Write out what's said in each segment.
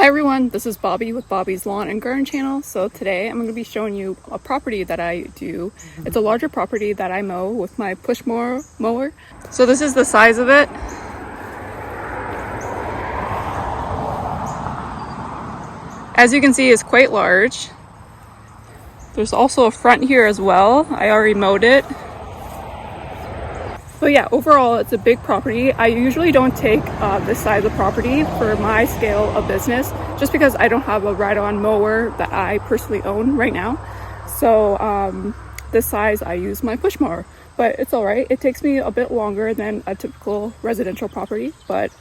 Hi everyone, this is Bobbi with Bobbi's Lawn and Garden channel. So today I'm going to be showing you a property that I do. It's a larger property that I mow with my push mower. So this is the size of it. As you can see, it's quite large. There's also a front here as well. I already mowed it. But yeah, overall it's a big property. I usually don't take this size of property for my scale of business just because I don't have a ride-on mower that I personally own right now. So this size I use my push mower, but it's all right. It takes me a bit longer than a typical residential property, but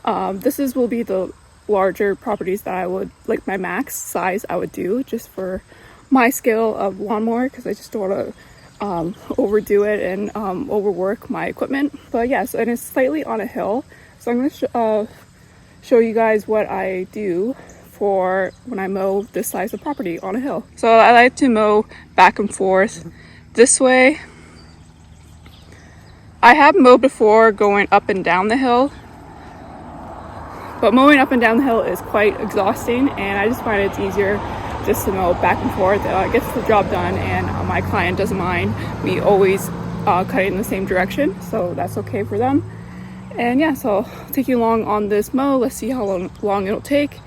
will be the larger properties that I would, like my max size I would do just for my scale of lawnmower, because I just don't want to overdo it and overwork my equipment. But yes, and it's slightly on a hill, so I'm going to show you guys what I do for when I mow this size of property on a hill. So I like to mow back and forth this way. I have mowed before going up and down the hill, but mowing up and down the hill is quite exhausting, and I just find it's easier just to mow back and forth. It gets the job done, and my client doesn't mind me always cutting in the same direction, so that's okay for them. And yeah, so I'll take you along on this mow. Let's see how long it'll take.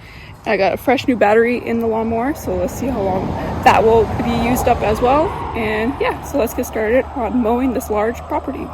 I got a fresh new battery in the lawnmower, so let's see how long that will be used up as well. And yeah, so let's get started on mowing this large property.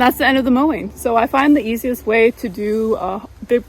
And that's the end of the mowing. So I find the easiest way to do a big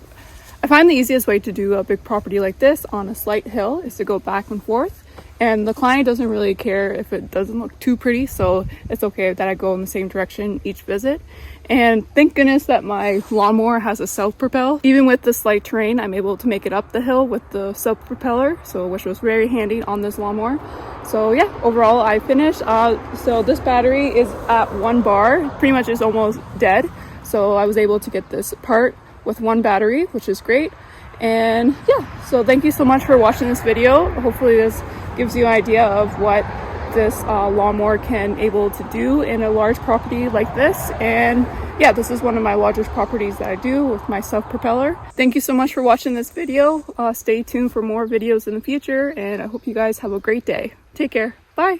property like this on a slight hill is to go back and forth. And the client doesn't really care if it doesn't look too pretty, so it's okay that I go in the same direction each visit. And thank goodness that my lawnmower has a self-propel. Even with the slight terrain, I'm able to make it up the hill with the self-propeller, which was very handy on this lawnmower. So yeah, overall I finished. So this battery is at 1 bar, pretty much is almost dead. So I was able to get this part with 1 battery, which is great. And yeah, so thank you so much for watching this video. Hopefully this gives you an idea of what this lawnmower can able to do in a large property like this. And yeah, this is one of my largest properties that I do with my self-propeller. Thank you so much for watching this video. Stay tuned for more videos in the future, and I hope you guys have a great day. Take care. Bye.